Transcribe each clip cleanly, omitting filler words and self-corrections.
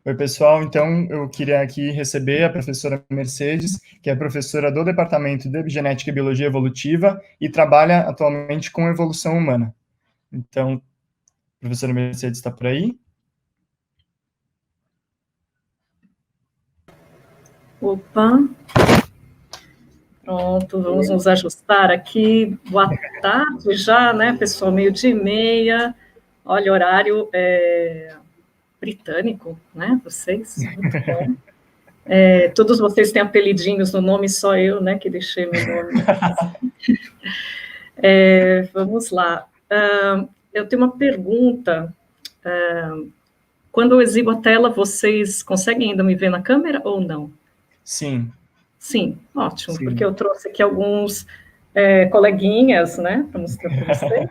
Oi, pessoal. Então, eu queria aqui receber a professora Mercedes, que é professora do Departamento de Genética e Biologia Evolutiva e trabalha atualmente com evolução humana. Então, a professora Mercedes está por aí? Opa, pronto, vamos nos ajustar aqui. Boa tarde já, né, pessoal? 12h30. Olha, horário britânico, né? Vocês, muito bom. Todos vocês têm apelidinhos no nome, só eu, né, que deixei meu nome. Vamos lá. Eu tenho uma pergunta. Quando eu exibo a tela, vocês conseguem ainda me ver na câmera ou não? Sim. Sim, ótimo, Sim. porque eu trouxe aqui alguns coleguinhas, né, para mostrar para vocês.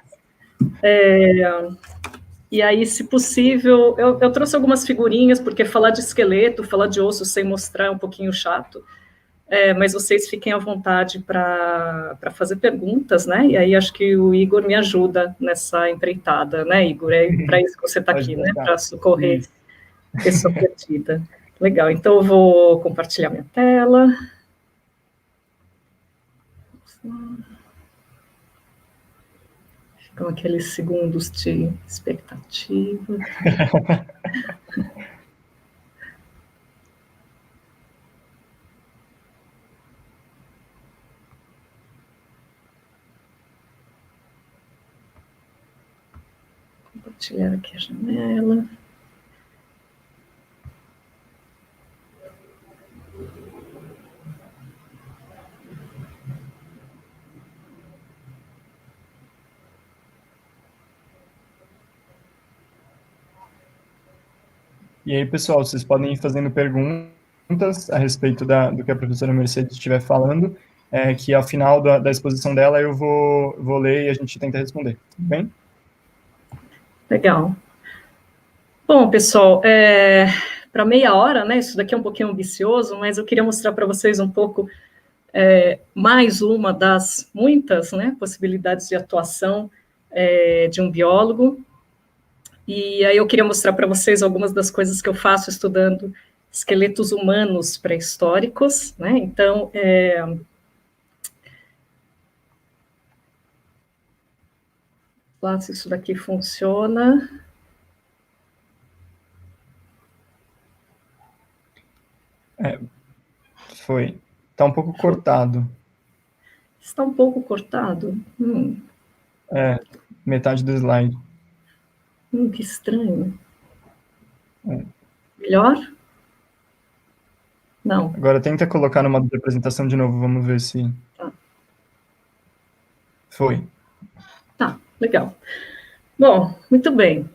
E aí, se possível, eu trouxe algumas figurinhas, porque falar de esqueleto, falar de osso sem mostrar é um pouquinho chato, mas vocês fiquem à vontade para fazer perguntas, né? E aí acho que o Igor me ajuda nessa empreitada, né, Igor? É para isso que você está aqui, né? Para socorrer pessoa perdida. Legal, então eu vou compartilhar minha tela. Ficam aqueles segundos de expectativa. Compartilhar aqui a janela. E aí, pessoal, vocês podem ir fazendo perguntas a respeito do que a professora Mercedes estiver falando, que ao final da exposição dela eu vou ler e a gente tenta responder, tudo bem? Legal. Bom, pessoal, para meia hora, né? Isso daqui é um pouquinho ambicioso, mas eu queria mostrar para vocês um pouco mais uma das muitas, né, possibilidades de atuação de um biólogo. E aí eu queria mostrar para vocês algumas das coisas que eu faço estudando esqueletos humanos pré-históricos, né? Então, lá se isso daqui funciona. Foi. Está um pouco cortado. Está um pouco cortado. Metade do slide. Que estranho. Melhor? Não. Agora tenta colocar numa apresentação de novo, vamos ver se... Tá. Foi. Tá, legal. Bom, muito bem.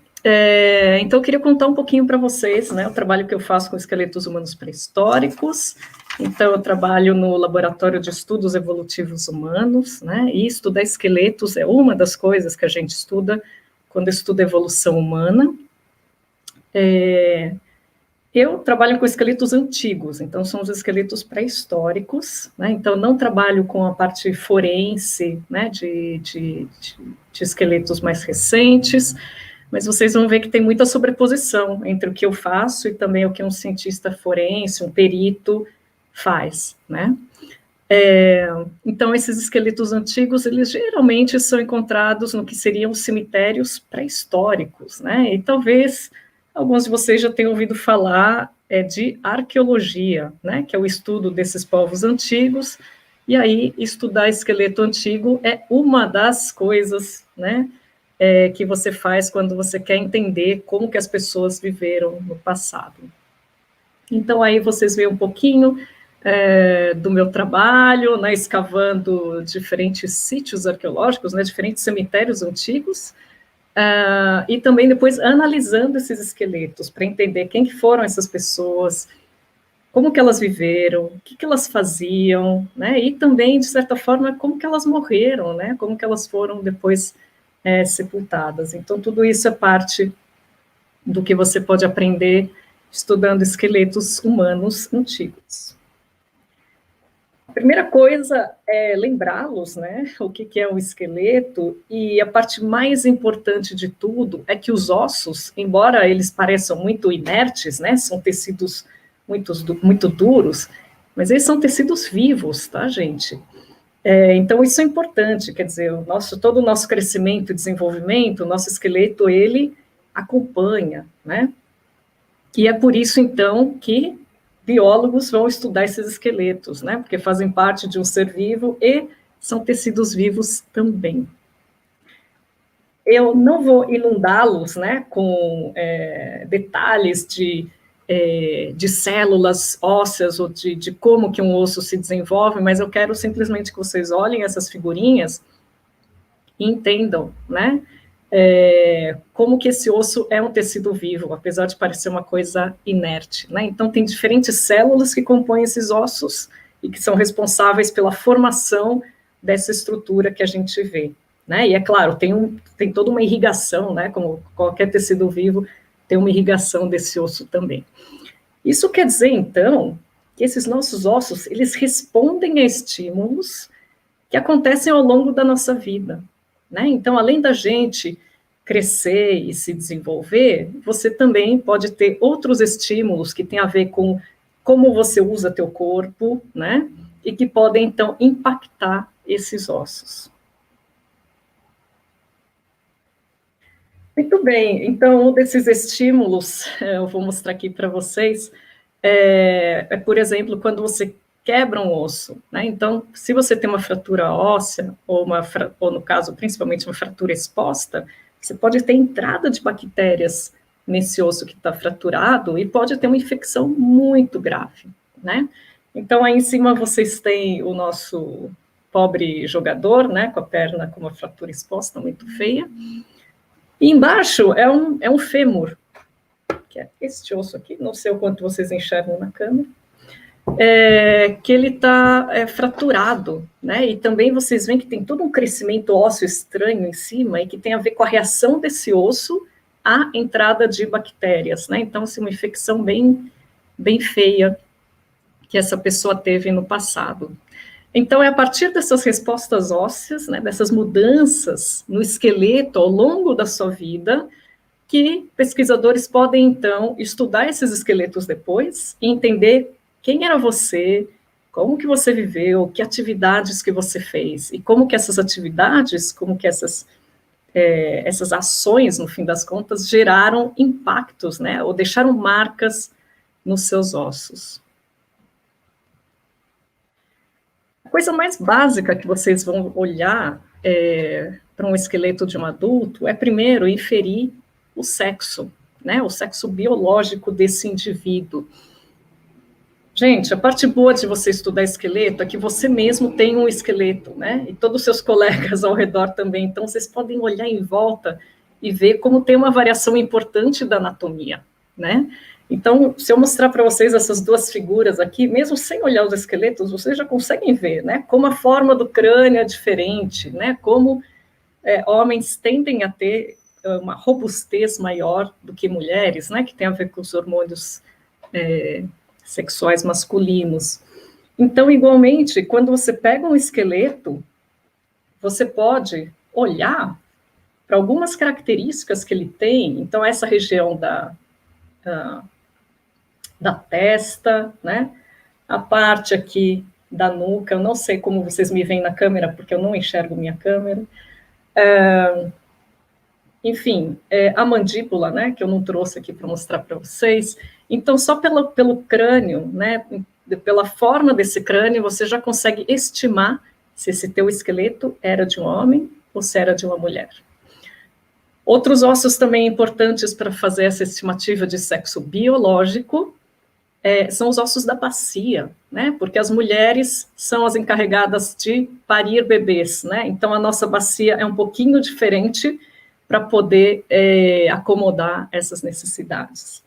Então, eu queria contar um pouquinho para vocês, né, o trabalho que eu faço com esqueletos humanos pré-históricos. Então, eu trabalho no Laboratório de Estudos Evolutivos Humanos, né, e estudar esqueletos é uma das coisas que a gente estuda quando estuda evolução humana. Eu trabalho com esqueletos antigos, então são os esqueletos pré-históricos, né? Então não trabalho com a parte forense, né, de esqueletos mais recentes, mas vocês vão ver que tem muita sobreposição entre o que eu faço e também o que um cientista forense, um perito faz, né? Então esses esqueletos antigos, eles geralmente são encontrados no que seriam cemitérios pré-históricos, né? E talvez alguns de vocês já tenham ouvido falar de arqueologia, né, que é o estudo desses povos antigos, e aí estudar esqueleto antigo é uma das coisas, né, que você faz quando você quer entender como que as pessoas viveram no passado. Então aí vocês veem um pouquinho do meu trabalho, né, escavando diferentes sítios arqueológicos, né, diferentes cemitérios antigos, e também depois analisando esses esqueletos para entender quem que foram essas pessoas, como que elas viveram, o que elas faziam, né? E também, de certa forma, como que elas morreram, né? Como que elas foram depois sepultadas. Então, tudo isso é parte do que você pode aprender estudando esqueletos humanos antigos. primeira coisa é lembrá-los, né, o que é um esqueleto, e a parte mais importante de tudo é que os ossos, embora eles pareçam muito inertes, né, são tecidos muito duros, mas eles são tecidos vivos, tá, gente? Então, isso é importante, quer dizer, todo o nosso crescimento e desenvolvimento, o nosso esqueleto, ele acompanha, né? E é por isso, então, que biólogos vão estudar esses esqueletos, né? Porque fazem parte de um ser vivo e são tecidos vivos também. Eu não vou inundá-los, né, com detalhes de células ósseas ou de como que um osso se desenvolve, mas eu quero simplesmente que vocês olhem essas figurinhas e entendam, né, como que esse osso é um tecido vivo, apesar de parecer uma coisa inerte, né? Então, tem diferentes células que compõem esses ossos e que são responsáveis pela formação dessa estrutura que a gente vê, né? E é claro, tem toda uma irrigação, né? Como qualquer tecido vivo, tem uma irrigação desse osso também. Isso quer dizer, então, que esses nossos ossos, eles respondem a estímulos que acontecem ao longo da nossa vida, né? Então, além da gente crescer e se desenvolver, você também pode ter outros estímulos que têm a ver com como você usa teu corpo, né? E que podem, então, impactar esses ossos. Muito bem, então, um desses estímulos, eu vou mostrar aqui para vocês, por exemplo, quando você quebra um osso, né? Então, se você tem uma fratura óssea, ou no caso, principalmente uma fratura exposta, você pode ter entrada de bactérias nesse osso que está fraturado e pode ter uma infecção muito grave, né? Então, aí em cima vocês têm o nosso pobre jogador, né? Com a perna com uma fratura exposta muito feia. E embaixo é um fêmur, que é este osso aqui, não sei o quanto vocês enxergam na câmera, que ele está fraturado, né? E também vocês veem que tem todo um crescimento ósseo estranho em cima e que tem a ver com a reação desse osso à entrada de bactérias, né? Então, assim, uma infecção bem, bem feia que essa pessoa teve no passado. Então, é a partir dessas respostas ósseas, né, dessas mudanças no esqueleto ao longo da sua vida, que pesquisadores podem, então, estudar esses esqueletos depois e entender quem era você, como que você viveu, que atividades que você fez, e como que essas atividades, como que essas ações, no fim das contas, geraram impactos, né, ou deixaram marcas nos seus ossos. A coisa mais básica que vocês vão olhar para um esqueleto de um adulto é, primeiro, inferir o sexo, né, o sexo biológico desse indivíduo. Gente, a parte boa de você estudar esqueleto é que você mesmo tem um esqueleto, né, e todos os seus colegas ao redor também, então vocês podem olhar em volta e ver como tem uma variação importante da anatomia, né. Então, se eu mostrar para vocês essas duas figuras aqui, mesmo sem olhar os esqueletos, vocês já conseguem ver, né, como a forma do crânio é diferente, né, como homens tendem a ter uma robustez maior do que mulheres, né, que tem a ver com os hormônios sexuais masculinos. Então, igualmente, quando você pega um esqueleto, você pode olhar para algumas características que ele tem. Então, essa região da testa, né? A parte aqui da nuca, eu não sei como vocês me veem na câmera, porque eu não enxergo minha câmera. Enfim, a mandíbula, né, que eu não trouxe aqui para mostrar para vocês. Então, só pelo crânio, né, pela forma desse crânio, você já consegue estimar se esse teu esqueleto era de um homem ou se era de uma mulher. Outros ossos também importantes para fazer essa estimativa de sexo biológico são os ossos da bacia, né? Porque as mulheres são as encarregadas de parir bebês, né? Então, a nossa bacia é um pouquinho diferente para poder acomodar essas necessidades.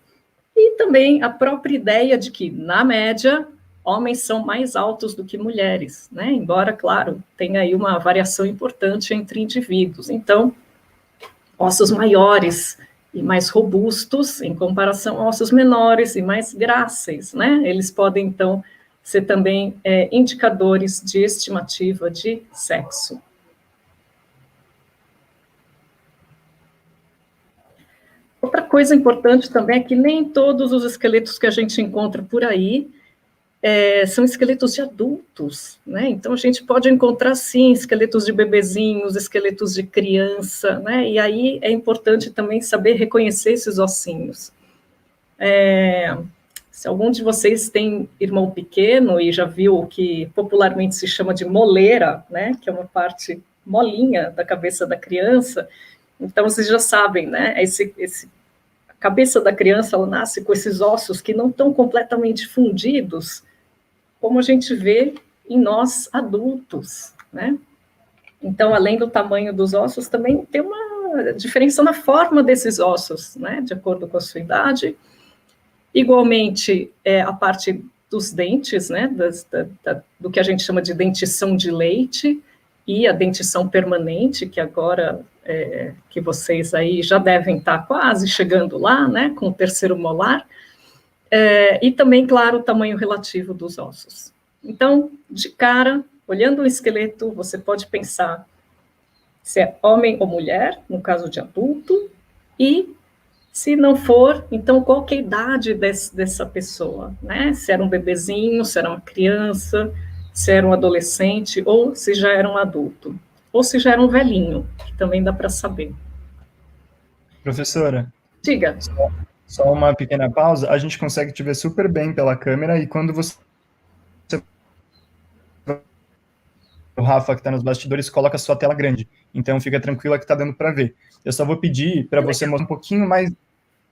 E também a própria ideia de que, na média, homens são mais altos do que mulheres, né? Embora, claro, tenha aí uma variação importante entre indivíduos. Então, ossos maiores e mais robustos, em comparação a ossos menores e mais gráceis, né? Eles podem, então, ser também indicadores de estimativa de sexo. Outra coisa importante também é que nem todos os esqueletos que a gente encontra por aí são esqueletos de adultos, né? Então, a gente pode encontrar, sim, esqueletos de bebezinhos, esqueletos de criança, né? E aí é importante também saber reconhecer esses ossinhos. Se algum de vocês tem irmão pequeno e já viu o que popularmente se chama de moleira, né? Que é uma parte molinha da cabeça da criança, então vocês já sabem, né? A cabeça da criança, ela nasce com esses ossos que não estão completamente fundidos, como a gente vê em nós adultos, né? Então, além do tamanho dos ossos, também tem uma diferença na forma desses ossos, né? De acordo com a sua idade. Igualmente, a parte dos dentes, né? Do que a gente chama de dentição de leite e a dentição permanente, que agora que vocês aí já devem estar quase chegando lá, né? Com o terceiro molar. E também, claro, o tamanho relativo dos ossos. Então, de cara, olhando o esqueleto, você pode pensar se é homem ou mulher, no caso de adulto, e se não for, então qual que é a idade dessa pessoa, né? Se era um bebezinho, se era uma criança, se era um adolescente, ou se já era um adulto, ou se já era um velhinho, que também dá para saber. Professora, Diga. só uma pequena pausa, a gente consegue te ver super bem pela câmera, e quando você, o Rafa, que está nos bastidores, coloca a sua tela grande, então fica tranquila que está dando para ver. Eu só vou pedir para você mostrar um pouquinho mais em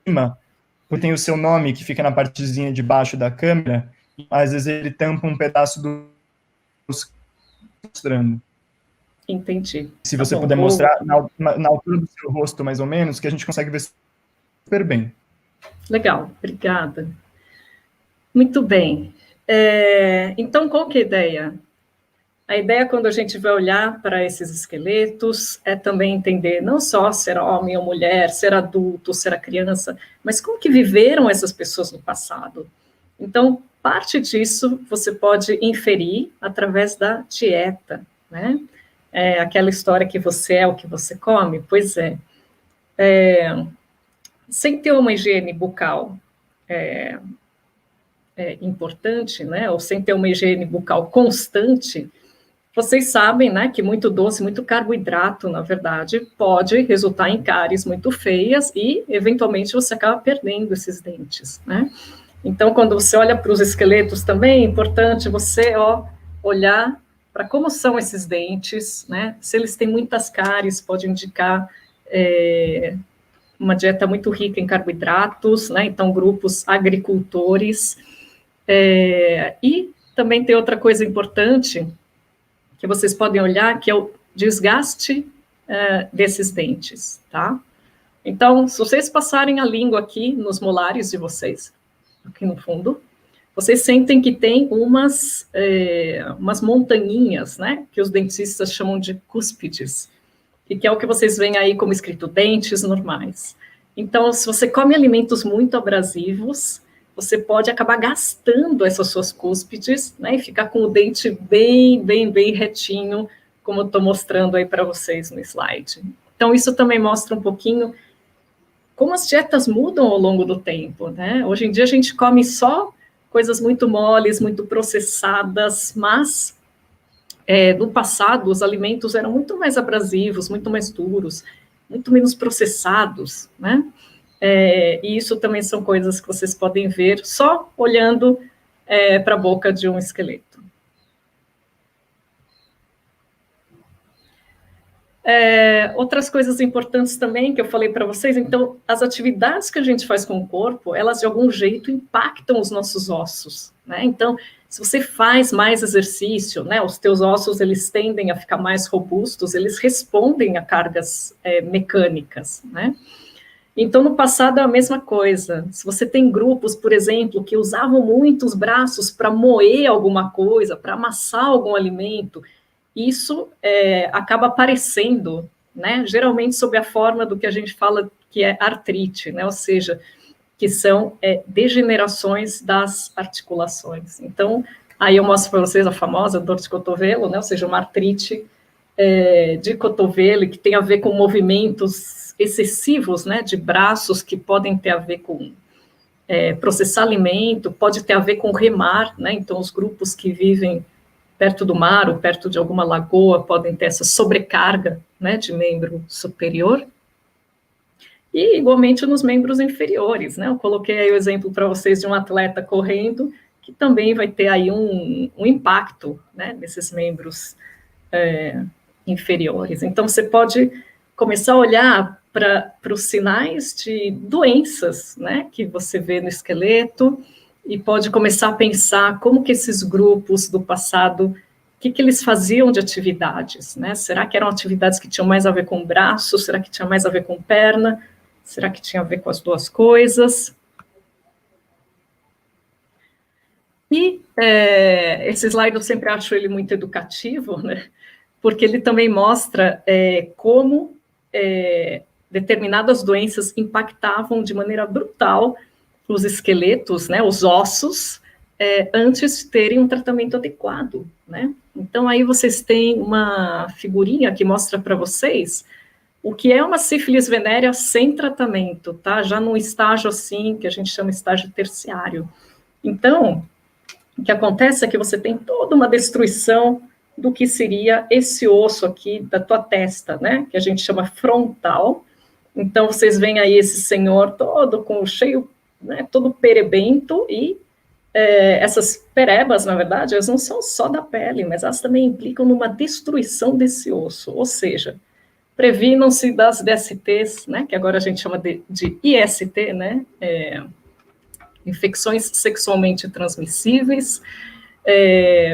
cima, porque tem o seu nome que fica na partezinha de baixo da câmera, às vezes ele tampa um pedaço do mostrando. Entendi. Se você puder mostrar na altura do seu rosto, mais ou menos, que a gente consegue ver super bem. Legal, obrigada. Muito bem. Então, qual que é a ideia? A ideia, quando a gente vai olhar para esses esqueletos, é também entender não só se era homem ou mulher, se era adulto, se era criança, mas como que viveram essas pessoas no passado. Então, parte disso você pode inferir através da dieta, né? Aquela história que você é o que você come, pois sem ter uma higiene bucal importante, né? Ou sem ter uma higiene bucal constante, vocês sabem, né, que muito doce, muito carboidrato, na verdade, pode resultar em cáries muito feias e, eventualmente, você acaba perdendo esses dentes, né? Então, quando você olha para os esqueletos também, é importante você olhar para como são esses dentes, né? Se eles têm muitas cáries, pode indicar uma dieta muito rica em carboidratos, né? Então, grupos agricultores. E também tem outra coisa importante que vocês podem olhar, que é o desgaste desses dentes, tá? Então, se vocês passarem a língua aqui nos molares de vocês, aqui no fundo, vocês sentem que tem umas montanhinhas, né? Que os dentistas chamam de cúspides, e que é o que vocês veem aí como escrito dentes normais. Então, se você come alimentos muito abrasivos, você pode acabar gastando essas suas cúspides, né, e ficar com o dente bem, bem, bem retinho, como eu estou mostrando aí para vocês no slide. Então, isso também mostra um pouquinho como as dietas mudam ao longo do tempo, né? Hoje em dia a gente come só coisas muito moles, muito processadas, mas no passado os alimentos eram muito mais abrasivos, muito mais duros, muito menos processados, né? E isso também são coisas que vocês podem ver só olhando para a boca de um esqueleto. Outras coisas importantes também que eu falei para vocês, então, as atividades que a gente faz com o corpo, elas de algum jeito impactam os nossos ossos, né? Então, se você faz mais exercício, né, os teus ossos, eles tendem a ficar mais robustos, eles respondem a cargas mecânicas, né? Então, no passado é a mesma coisa. Se você tem grupos, por exemplo, que usavam muito os braços para moer alguma coisa, para amassar algum alimento, isso acaba aparecendo, né? Geralmente sob a forma do que a gente fala que é artrite, né? Ou seja, que são degenerações das articulações. Então, Aí eu mostro para vocês a famosa dor de cotovelo, né? Ou seja, uma artrite de cotovelo, que tem a ver com movimentos excessivos, né? De braços, que podem ter a ver com processar alimento, pode ter a ver com remar, né? Então, os grupos que vivem perto do mar ou perto de alguma lagoa podem ter essa sobrecarga, né, de membro superior. E, igualmente, nos membros inferiores, né? Eu coloquei aí o exemplo para vocês de um atleta correndo, que também vai ter aí um impacto, né, nesses membros inferiores. Então, você pode começar a olhar para os sinais de doenças, né, que você vê no esqueleto, e pode começar a pensar como que esses grupos do passado, o que eles faziam de atividades, né? Será que eram atividades que tinham mais a ver com o braço? Será que tinha mais a ver com perna? Será que tinha a ver com as duas coisas? E esse slide eu sempre acho ele muito educativo, né? Porque ele também mostra como determinadas doenças impactavam de maneira brutal os esqueletos, né, os ossos, antes de terem um tratamento adequado, né? Então, aí vocês têm uma figurinha que mostra para vocês o que é uma sífilis venérea sem tratamento, tá? Já num estágio assim, que a gente chama estágio terciário. Então, o que acontece é que você tem toda uma destruição do que seria esse osso aqui da tua testa, né? Que a gente chama frontal. Então, vocês veem aí esse senhor todo com cheio, né, todo perebento, e essas perebas, na verdade, elas não são só da pele, mas elas também implicam numa destruição desse osso, ou seja, previnam-se das DSTs, né, que agora a gente chama de IST, né, infecções sexualmente transmissíveis.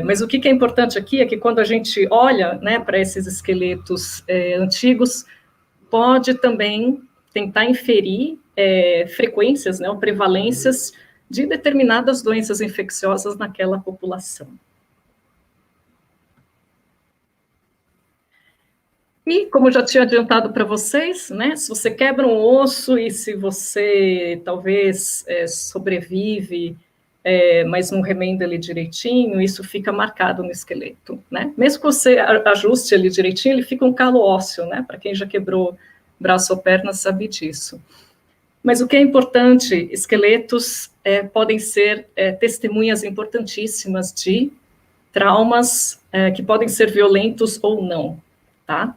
Mas o que é importante aqui é que quando a gente olha, né, para esses esqueletos antigos, pode também tentar inferir frequências, né, ou prevalências de determinadas doenças infecciosas naquela população. E, como eu já tinha adiantado para vocês, né, se você quebra um osso e se você talvez sobrevive, mas não remenda ele direitinho, isso fica marcado no esqueleto, né? Mesmo que você ajuste ele direitinho, ele fica um calo ósseo, né? Para quem já quebrou braço ou perna sabe disso. Mas o que é importante, esqueletos podem ser testemunhas importantíssimas de traumas que podem ser violentos ou não, tá?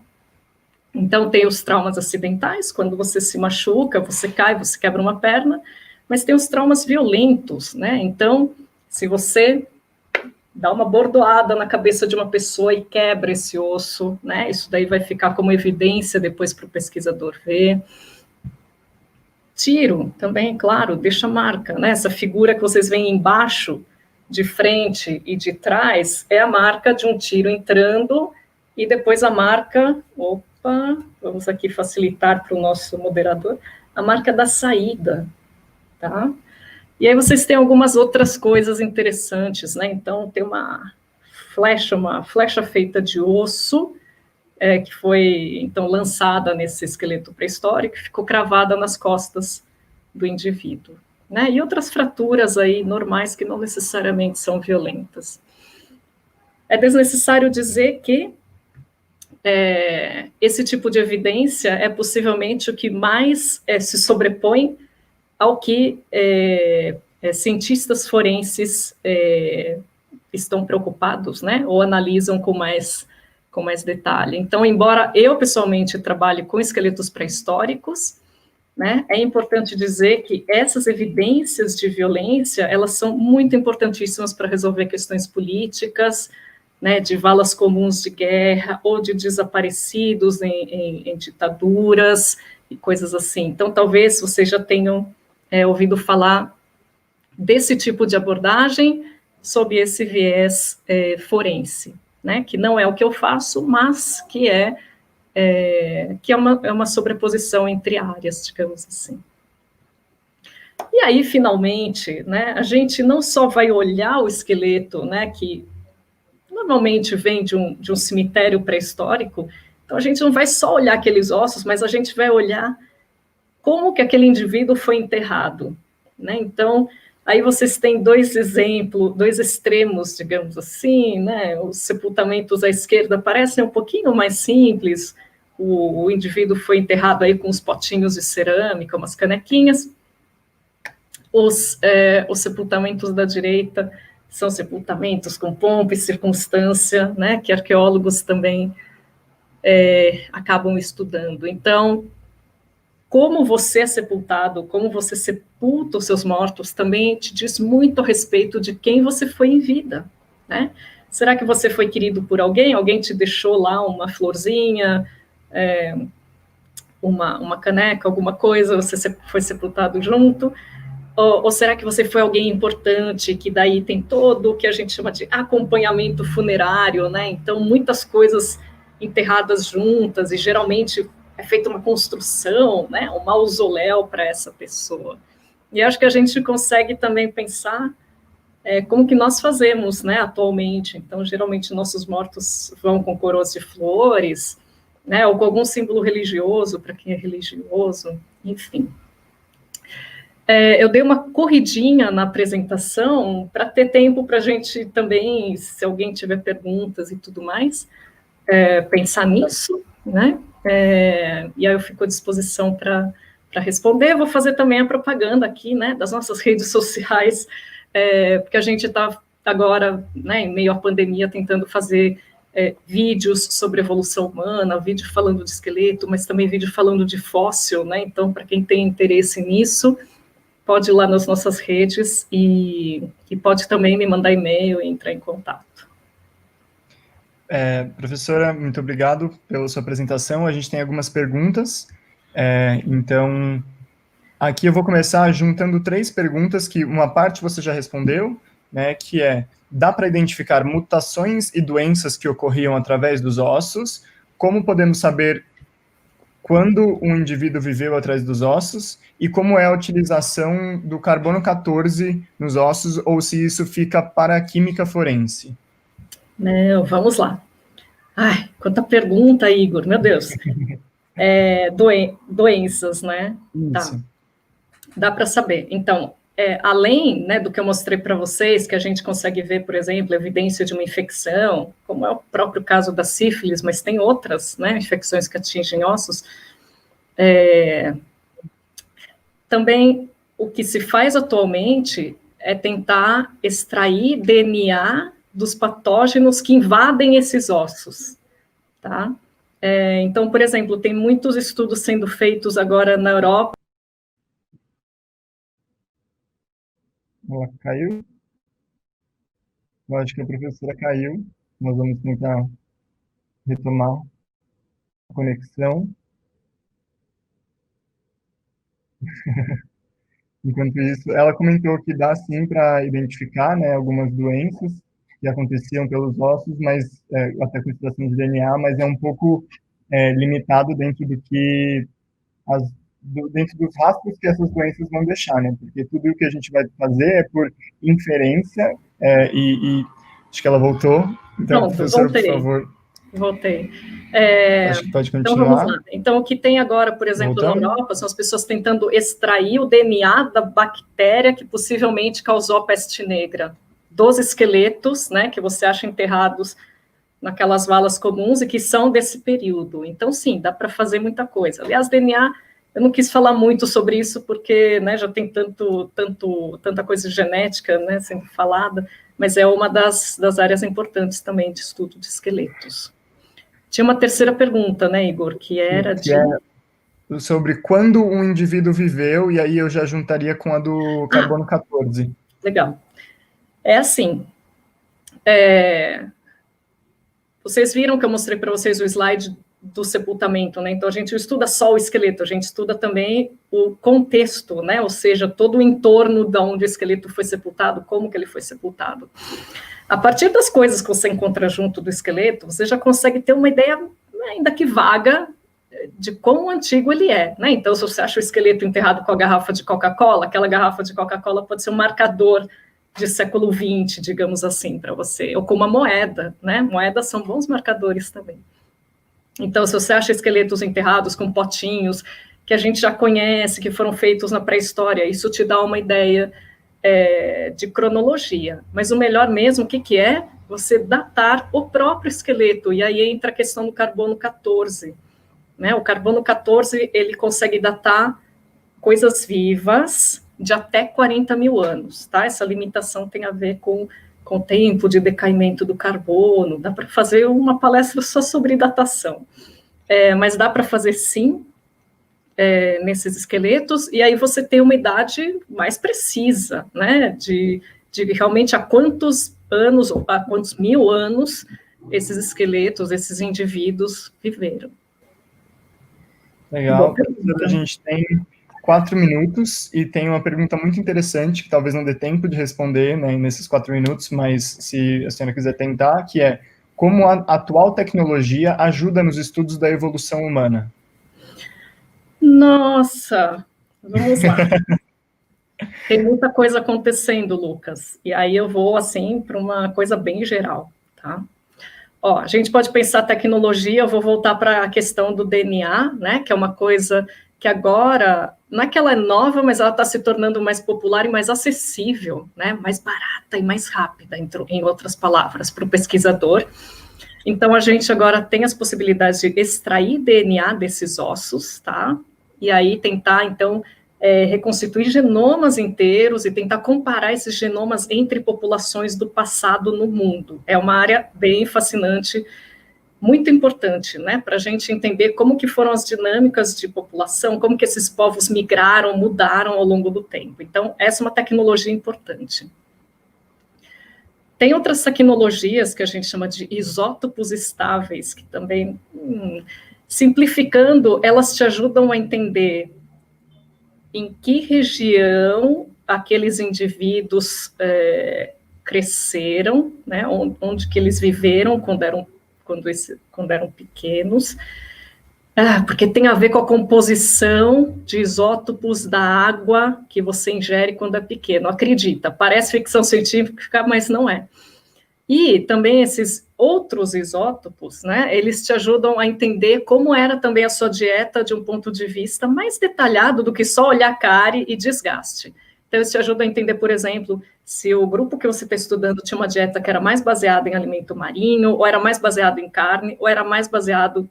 Então, tem os traumas acidentais, quando você se machuca, você cai, você quebra uma perna, mas tem os traumas violentos, né? Então, se você dá uma bordoada na cabeça de uma pessoa e quebra esse osso, né? Isso daí vai ficar como evidência depois para o pesquisador ver. Tiro também, claro, deixa marca, né? Essa figura que vocês veem embaixo, de frente e de trás, é a marca de um tiro entrando, e depois a marca, vamos aqui facilitar para o nosso moderador, a marca da saída, tá? E aí vocês têm algumas outras coisas interessantes, né? Então, tem uma flecha feita de osso, que foi, então, lançada nesse esqueleto pré-histórico, e ficou cravada nas costas do indivíduo, né? E outras fraturas aí normais que não necessariamente são violentas. É desnecessário dizer que esse tipo de evidência é possivelmente o que mais se sobrepõe ao que cientistas forenses estão preocupados, né, ou analisam com mais detalhe. Então, embora eu pessoalmente trabalhe com esqueletos pré-históricos, né, é importante dizer que essas evidências de violência, elas são muito importantíssimas para resolver questões políticas, né, de valas comuns de guerra, ou de desaparecidos em ditaduras, e coisas assim. Então, talvez vocês já tenham ouvido falar desse tipo de abordagem sob esse viés forense, né, que não é o que eu faço, mas que é uma sobreposição entre áreas, digamos assim. E aí, finalmente, né, a gente não só vai olhar o esqueleto, né, que normalmente vem de um cemitério pré-histórico, então a gente não vai só olhar aqueles ossos, mas a gente vai olhar como que aquele indivíduo foi enterrado, né? Então, Aí vocês têm dois exemplos, dois extremos, digamos assim, né? Os sepultamentos à esquerda parecem um pouquinho mais simples, o indivíduo foi enterrado aí com uns potinhos de cerâmica, umas canequinhas. Os sepultamentos da direita são sepultamentos com pompa e circunstância, né? Que arqueólogos também acabam estudando. Então, como você é sepultado, como você sepulta os seus mortos, também te diz muito a respeito de quem você foi em vida, né? Será que você foi querido por alguém? Alguém te deixou lá uma florzinha, uma caneca, alguma coisa, você foi sepultado junto? Ou será que você foi alguém importante, que daí tem todo o que a gente chama de acompanhamento funerário, né? Então, muitas coisas enterradas juntas, e geralmente é feita uma construção, né? Um mausoléu para essa pessoa. E acho que a gente consegue também pensar como que nós fazemos, né, atualmente. Então, geralmente, nossos mortos vão com coroas de flores, né? Ou com algum símbolo religioso, para quem é religioso, enfim. Eu dei uma corridinha na apresentação para ter tempo para a gente também, se alguém tiver perguntas e tudo mais, pensar nisso, né? E aí eu fico à disposição para responder. Eu vou fazer também a propaganda aqui, né, das nossas redes sociais, porque a gente está agora, né, em meio à pandemia, tentando fazer vídeos sobre evolução humana, vídeo falando de esqueleto, mas também vídeo falando de fóssil, né? Então, para quem tem interesse nisso, pode ir lá nas nossas redes e pode também me mandar e-mail e entrar em contato. Professora, muito obrigado pela sua apresentação. A gente tem algumas perguntas, então aqui eu vou começar juntando 3 perguntas que uma parte você já respondeu, né, que dá para identificar mutações e doenças que ocorriam através dos ossos? Como podemos saber quando um indivíduo viveu atrás dos ossos e como é a utilização do carbono 14 nos ossos, ou se isso fica para a química forense? Não, vamos lá. Ai, quanta pergunta, Igor, meu Deus. Doenças, né? Isso. Tá. Dá para saber. Então, além, né, do que eu mostrei para vocês, que a gente consegue ver, por exemplo, evidência de uma infecção, como é o próprio caso da sífilis, mas tem outras, né, infecções que atingem ossos. Também o que se faz atualmente é tentar extrair DNA dos patógenos que invadem esses ossos, tá? Então, por exemplo, tem muitos estudos sendo feitos agora na Europa. Ela caiu? Eu acho que a professora caiu. Nós vamos tentar retomar a conexão. Enquanto isso, ela comentou que dá sim para identificar, né, algumas doenças que aconteciam pelos ossos, mas até com extração de DNA, mas é um pouco limitado dentro do que dentro dos rastros que essas doenças vão deixar, né? Porque tudo o que a gente vai fazer é por inferência e acho que ela voltou. Então, Pronto, professora, por favor. Voltei. Acho que pode Então, continuar. vamos lá. Então, o que tem agora, por exemplo, Voltando. na Europa, são as pessoas tentando extrair o DNA da bactéria que possivelmente causou a peste negra dos esqueletos, né, que você acha enterrados naquelas valas comuns e que são desse período. Então, sim, dá para fazer muita coisa. Aliás, DNA, eu não quis falar muito sobre isso porque, né, já tem tanta coisa genética, né, sendo falada, mas é uma das áreas importantes também de estudo de esqueletos. Tinha uma terceira pergunta, né, Igor, que era sobre quando um indivíduo viveu, e aí eu já juntaria com a do carbono 14. Legal. Assim, vocês viram que eu mostrei para vocês o slide do sepultamento, né? Então, a gente estuda só o esqueleto, a gente estuda também o contexto, né? Ou seja, todo o entorno de onde o esqueleto foi sepultado, como que ele foi sepultado. A partir das coisas que você encontra junto do esqueleto, você já consegue ter uma ideia, ainda que vaga, de quão antigo ele é, né? Então, se você acha o esqueleto enterrado com a garrafa de Coca-Cola, aquela garrafa de Coca-Cola pode ser um marcador de século XX, digamos assim, para você, ou com uma moeda, né? Moedas são bons marcadores também. Então, se você acha esqueletos enterrados com potinhos que a gente já conhece, que foram feitos na pré-história, isso te dá uma ideia de cronologia, mas o melhor mesmo, o que é? Você datar o próprio esqueleto, e aí entra a questão do carbono 14, né? O carbono 14, ele consegue datar coisas vivas de até 40 mil anos, tá? Essa limitação tem a ver com o tempo de decaimento do carbono, dá para fazer uma palestra só sobre datação, mas dá para fazer sim, nesses esqueletos, e aí você tem uma idade mais precisa, né, de realmente há quantos anos, ou há quantos mil anos esses esqueletos, esses indivíduos viveram. Legal. A gente tem 4 minutos e tem uma pergunta muito interessante que talvez não dê tempo de responder, né, nesses 4 minutos, mas se a senhora quiser tentar, que é: como a atual tecnologia ajuda nos estudos da evolução humana? Nossa, vamos lá. Tem muita coisa acontecendo, Lucas, e aí eu vou, assim, para uma coisa bem geral, tá? Ó, a gente pode pensar tecnologia, eu vou voltar para a questão do DNA, né, que é uma coisa que agora, não é que ela é nova, mas ela está se tornando mais popular e mais acessível, né, mais barata e mais rápida, em outras palavras, para o pesquisador. Então, a gente agora tem as possibilidades de extrair DNA desses ossos, tá? E aí tentar, então, reconstituir genomas inteiros e tentar comparar esses genomas entre populações do passado no mundo. É uma área bem fascinante, muito importante, né, para a gente entender como que foram as dinâmicas de população, como que esses povos migraram, mudaram ao longo do tempo. Então, essa é uma tecnologia importante. Tem outras tecnologias que a gente chama de isótopos estáveis, que também, simplificando, elas te ajudam a entender em que região aqueles indivíduos cresceram, né, onde que eles viveram quando eram pequenos, porque tem a ver com a composição de isótopos da água que você ingere quando é pequeno. Acredita, parece ficção científica, mas não é. E também esses outros isótopos, né, eles te ajudam a entender como era também a sua dieta de um ponto de vista mais detalhado do que só olhar cárie e desgaste. Então, isso te ajuda a entender, por exemplo, se o grupo que você está estudando tinha uma dieta que era mais baseada em alimento marinho, ou era mais baseado em carne, ou era mais baseado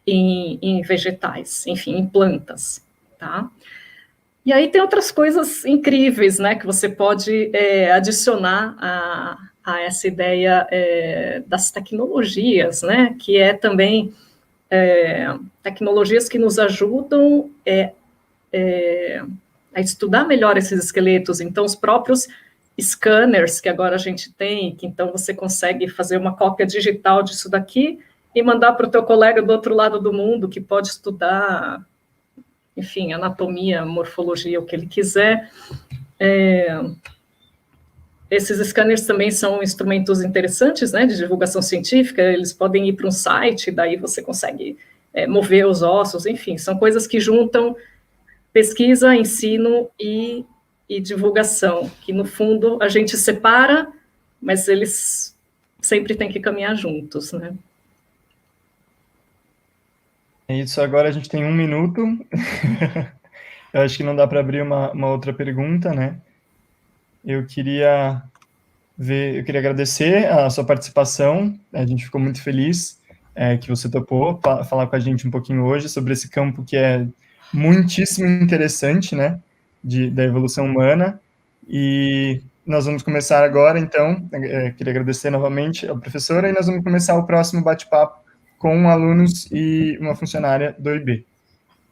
em vegetais, enfim, em plantas, tá? E aí tem outras coisas incríveis, né, que você pode adicionar a essa ideia das tecnologias, né, que é também tecnologias que nos ajudam a estudar melhor esses esqueletos. Então, os próprios scanners que agora a gente tem, que então você consegue fazer uma cópia digital disso daqui e mandar para o teu colega do outro lado do mundo, que pode estudar, enfim, anatomia, morfologia, o que ele quiser. Esses scanners também são instrumentos interessantes, né, de divulgação científica, eles podem ir para um site, daí você consegue mover os ossos, enfim, são coisas que juntam pesquisa, ensino e divulgação, que no fundo a gente separa, mas eles sempre têm que caminhar juntos, né? É isso, agora a gente tem 1 minuto. Eu acho que não dá para abrir uma outra pergunta, né? Eu queria agradecer a sua participação, a gente ficou muito feliz que você topou falar com a gente um pouquinho hoje sobre esse campo que é muitíssimo interessante, né, da evolução humana, e nós vamos começar agora, então, queria agradecer novamente a professora, e nós vamos começar o próximo bate-papo com alunos e uma funcionária do IB.